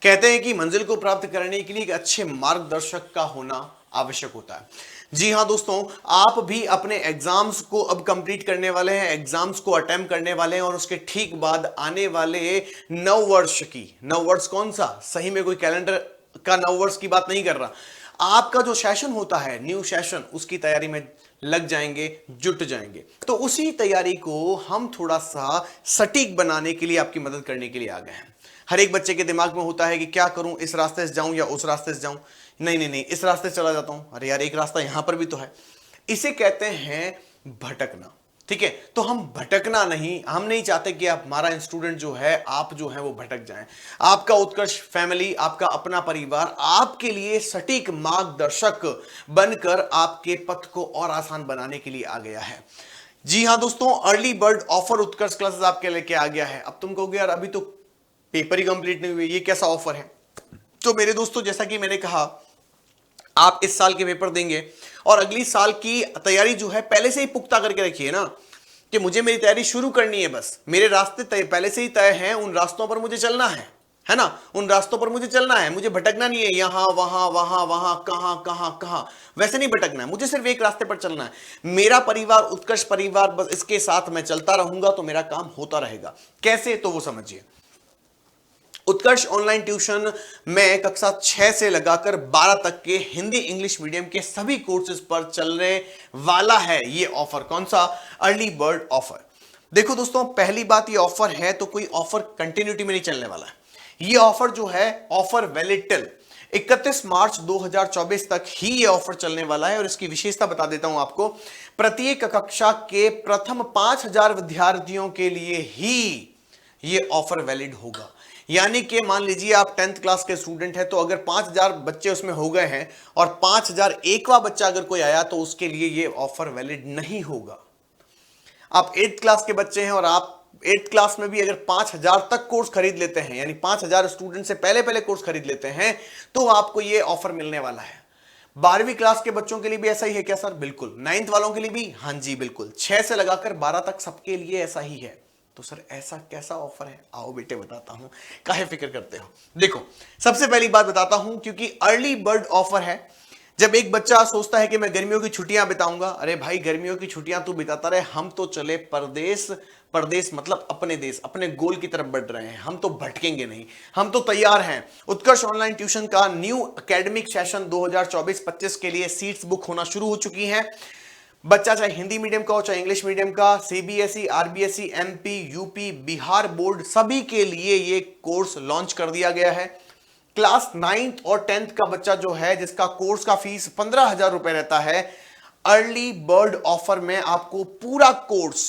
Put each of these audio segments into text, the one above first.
कहते हैं कि मंजिल को प्राप्त करने के लिए एक अच्छे मार्गदर्शक का होना आवश्यक होता है। जी हां दोस्तों, आप भी अपने एग्जाम्स को अब कंप्लीट करने वाले हैं, एग्जाम्स को अटेम्प्ट करने वाले हैं और उसके ठीक बाद आने वाले नववर्ष की, नववर्ष कौन सा, सही में कोई कैलेंडर का नववर्ष की बात नहीं कर रहा, आपका जो सेशन होता है न्यू सेशन, उसकी तैयारी में लग जाएंगे, जुट जाएंगे। तो उसी तैयारी को हम थोड़ा सा सटीक बनाने के लिए, आपकी मदद करने के लिए आ गए हैं। हर एक बच्चे के दिमाग में होता है कि क्या करूं, इस रास्ते से जाऊं या उस रास्ते से जाऊं, नहीं नहीं नहीं इस रास्ते से चला जाता हूं, अरे यार एक रास्ता यहां पर भी तो है। इसे कहते हैं भटकना। ठीक है, तो हम भटकना नहीं, हम नहीं चाहते कि आप, हमारा स्टूडेंट जो है, आप जो है वो भटक जाएं। आपका उत्कर्ष फैमिली, आपका अपना परिवार आपके लिए सटीक मार्गदर्शक बनकर आपके पथ को और आसान बनाने के लिए आ गया है। जी हां दोस्तों, अर्ली बर्ड ऑफर उत्कर्ष क्लासेस आपके लेके आ गया है। अब तुम कहोगे यार अभी तो पेपर ही कंप्लीट नहीं हुए, ये कैसा ऑफर है? तो मेरे दोस्तों, जैसा कि मैंने कहा, आप इस साल के पेपर देंगे और अगली साल की तैयारी जो है पहले से ही पुख्ता करके रखिए ना, कि मुझे मेरी तैयारी शुरू करनी है, बस मेरे रास्ते पहले से ही तय हैं, उन रास्तों पर मुझे चलना है ना, उन रास्तों पर मुझे चलना है, मुझे भटकना नहीं है यहां वहां वहां वहां कहां कहां कहां, वैसे नहीं भटकना है, मुझे सिर्फ एक रास्ते पर चलना है। मेरा परिवार उत्कर्ष परिवार, बस इसके साथ मैं चलता रहूंगा तो मेरा काम होता रहेगा। कैसे, तो वो समझिए। उत्कर्ष ऑनलाइन ट्यूशन में कक्षा 6 से लगाकर 12 तक के हिंदी इंग्लिश मीडियम के सभी कोर्सेज पर चलने वाला है ये ऑफर। कौन सा? Early bird offer. देखो दोस्तों, पहली बात, ये ऑफर है तो कोई ऑफर कंटिन्यूटी में नहीं चलने वाला है। ये ऑफर जो है, ऑफर वैलिड टिल 31 मार्च 2024 तक ही ये ऑफर चलने वाला है। और इसकी विशेषता बता देता हूं आपको, प्रत्येक कक्षा के प्रथम 5000 विद्यार्थियों के लिए ही ये ऑफर वैलिड होगा। यानी कि मान लीजिए आप 10th क्लास के स्टूडेंट हैं, तो अगर 5000 बच्चे उसमें हो गए हैं और 5001वां बच्चा अगर कोई आया तो उसके लिए ये ऑफर वैलिड नहीं होगा। आप 8th क्लास के बच्चे हैं और आप 8th क्लास में भी अगर 5000 तक कोर्स खरीद लेते हैं, यानी 5000 स्टूडेंट से पहले पहले कोर्स खरीद लेते हैं, तो आपको ये ऑफर मिलने वाला है। 12वीं क्लास के बच्चों के लिए भी ऐसा ही है क्या सर? बिल्कुल। 9th वालों के लिए भी? हाँ जी बिल्कुल। 6 से लगाकर 12 तक सबके लिए ऐसा ही है। तो सर ऐसा कैसा ऑफर है? आओ बेटे बताता हूं, काहे फिक्र करते हो। देखो, सबसे पहली बात बताता हूं, क्योंकि अर्ली बर्ड ऑफर है। जब एक बच्चा सोचता है कि मैं गर्मियों की छुट्टियां बिताऊंगा, अरे भाई गर्मियों की छुट्टियां तू बिताता रहे, हम तो चले परदेश। परदेश मतलब अपने देश, अपने गोल की तरफ बढ़ रहे हैं, हम तो भटकेंगे नहीं, हम तो तैयार हैं। उत्कर्ष ऑनलाइन ट्यूशन का न्यू एकेडमिक सेशन 2024-25 के लिए सीट्स बुक होना शुरू हो चुकी हैं। बच्चा चाहे हिंदी मीडियम का हो, चाहे इंग्लिश मीडियम का, CBSE, RBSE, MP, UP, Bihar board, सभी के लिए ये कोर्स लॉन्च कर दिया गया है। क्लास 9th और 10th का बच्चा जो है, जिसका कोर्स का फीस 15,000 रुपए रहता है, अर्ली बर्ड ऑफर में आपको पूरा कोर्स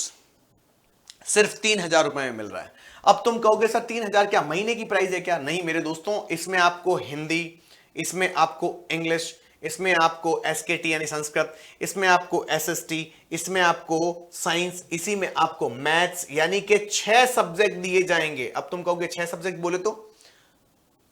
सिर्फ 3,000 रुपए में मिल रहा है। अब तुम कहोगे सर 3,000 क्या महीने की प्राइस है क्या? नहीं मेरे दोस्तों, इसमें आपको हिंदी, इसमें आपको इंग्लिश, इसमें आपको एसकेटी यानी संस्कृत, इसमें आपको एसएसटी, इसमें आपको साइंस, इसी में आपको मैथ्स, यानी कि 6 सब्जेक्ट दिए जाएंगे। अब तुम कहोगे 6 सब्जेक्ट बोले तो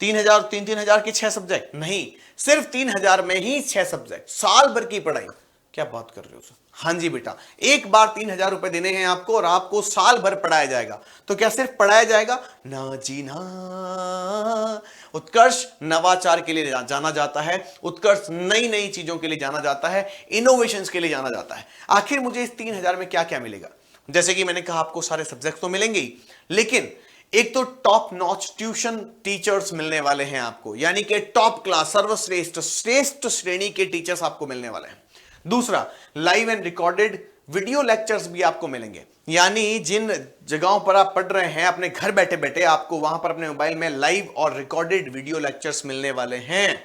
3,000, 3,000 के 6 सब्जेक्ट? नहीं, सिर्फ 3,000 में ही 6 सब्जेक्ट, साल भर की पढ़ाई। क्या बात कर रहे हो सर? हाँ जी बेटा, एक बार 3,000 रुपए देने हैं आपको और आपको साल भर पढ़ाया जाएगा। तो क्या सिर्फ पढ़ाया जाएगा? ना जी ना। उत्कर्ष नवाचार के लिए जाना जाता है, उत्कर्ष नई नई चीजों के लिए जाना जाता है, इनोवेशंस के लिए जाना जाता है। आखिर मुझे इस 3,000 में क्या क्या मिलेगा? जैसे कि मैंने कहा, आपको सारे सब्जेक्ट तो मिलेंगे ही, लेकिन एक तो टॉप नॉच ट्यूशन टीचर्स मिलने वाले हैं आपको, यानी कि टॉप क्लास, सर्वश्रेष्ठ, श्रेष्ठ श्रेणी के टीचर्स आपको मिलने वाले हैं। दूसरा, live and recorded video lectures भी आपको मिलेंगे, यानी जिन जगहों पर आप पढ़ रहे हैं अपने घर बैठे बैठे, आपको वहां पर अपने मोबाइल में लाइव और रिकॉर्डेड वीडियो लेक्चर्स मिलने वाले हैं।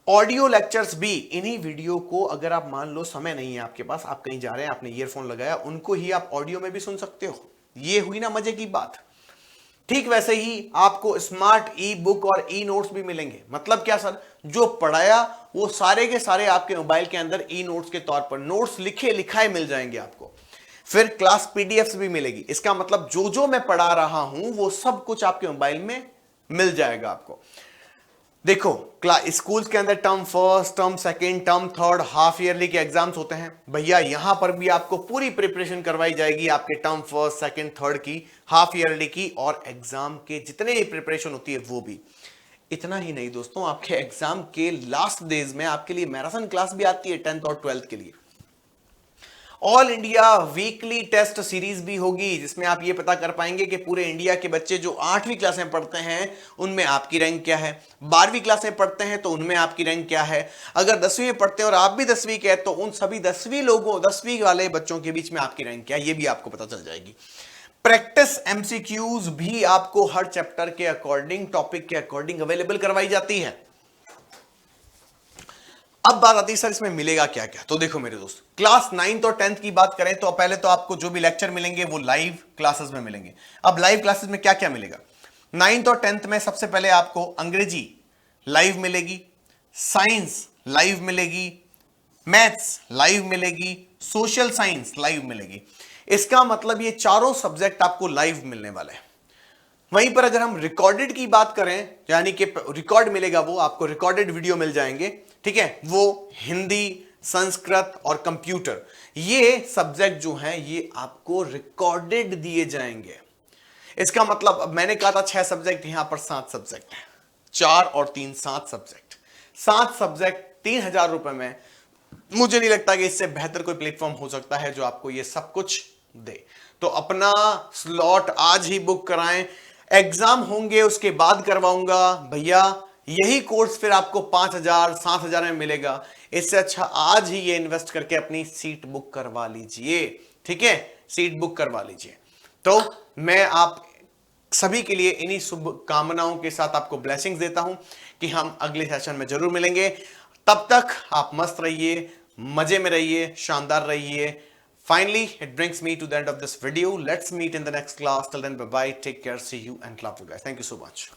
ऑडियो लेक्चर्स भी, इन्हीं वीडियो को अगर आप मान लो समय नहीं है आपके पास, आप कहीं जा रहे हैं, आपने ईयरफोन लगाया, उनको ही आप ऑडियो में भी सुन सकते हो। ये हुई ना मजे की बात। ठीक वैसे ही आपको स्मार्ट ई बुक और ई नोट्स भी मिलेंगे। मतलब क्या सर? जो पढ़ाया वो सारे के सारे आपके मोबाइल के अंदर ई नोट्स के तौर पर, नोट्स लिखे लिखाए मिल जाएंगे आपको। फिर क्लास पीडीएफ्स भी मिलेगी। इसका मतलब जो जो मैं पढ़ा रहा हूं वो सब कुछ आपके मोबाइल में मिल जाएगा आपको। देखो, स्कूल्स के अंदर term first, term second, term third, half yearly के एग्जाम्स होते हैं। भैया यहां पर भी आपको पूरी प्रिपरेशन करवाई जाएगी आपके टर्म फर्स्ट, सेकंड, थर्ड की, हाफ ईयरली की, और एग्जाम के जितने भी प्रिपरेशन होती है वो भी। इतना ही नहीं दोस्तों, आपके एग्जाम के लास्ट डेज में आपके लिए मैराथन क्लास भी आती है 10th और 12th के लिए। All India weekly test series भी होगी, जिसमें आप ये पता कर पाएंगे कि पूरे इंडिया के बच्चे जो 8वीं क्लास में पढ़ते हैं उनमें आपकी रैंक क्या है, 12वीं क्लास में पढ़ते हैं तो उनमें आपकी रैंक क्या है, अगर 10वीं में पढ़ते हैं और आप भी 10वीं के हैं तो उन सभी 10वीं वाले बच्चों के बीच में आपकी रैंक क्या है, ये भी आपको पता चल जाएगी। प्रैक्टिस एमसीक्यूज भी आपको हर चैप्टर के अकॉर्डिंग, टॉपिक के अकॉर्डिंग अवेलेबल करवाई जाती है। अब बात आती है सर इसमें मिलेगा क्या क्या। तो देखो मेरे दोस्त, क्लास 9th और 10th की बात करें तो पहले तो आपको जो भी लेक्चर मिलेंगे वो लाइव क्लासेस में मिलेंगे। अब लाइव क्लासेस में क्या क्या मिलेगा, 9th और 10th में सबसे पहले आपको अंग्रेजी लाइव मिलेगी, साइंस लाइव मिलेगी, मैथ्स लाइव मिलेगी, सोशल साइंस लाइव मिलेगी। इसका मतलब ये चारों सब्जेक्ट आपको लाइव मिलने वाले हैं। वहीं पर अगर हम रिकॉर्डेड की बात करें, यानी कि रिकॉर्ड मिलेगा, वो आपको रिकॉर्डेड वीडियो मिल जाएंगे, ठीक है, वो हिंदी, संस्कृत और कंप्यूटर, ये सब्जेक्ट जो हैं ये आपको रिकॉर्डेड दिए जाएंगे। इसका मतलब अब मैंने कहा था 6 सब्जेक्ट, यहां पर 7 सब्जेक्ट है, 4 और 3 7 सब्जेक्ट, 7 सब्जेक्ट 3000 रुपए में। मुझे नहीं लगता कि इससे बेहतर कोई प्लेटफॉर्म हो सकता है जो आपको ये सब कुछ दे। तो अपना स्लॉट आज ही बुक कराएं, एग्जाम होंगे उसके बाद करवाऊंगा भैया, यही कोर्स फिर आपको 5000 7000 में मिलेगा। इससे अच्छा आज ही ये इन्वेस्ट करके अपनी सीट बुक करवा लीजिए, ठीक है, सीट बुक करवा लीजिए। तो मैं आप सभी के लिए इन्हीं शुभकामनाओं के साथ आपको ब्लेसिंग्स देता हूं कि हम अगले सेशन में जरूर मिलेंगे। तब तक आप मस्त रहिए, मजे में रहिए, शानदार रहिए। Finally, it brings me to the end of this video. Let's meet in the next class. Till then, bye bye, take care, see you, and love you guys. Thank you so much.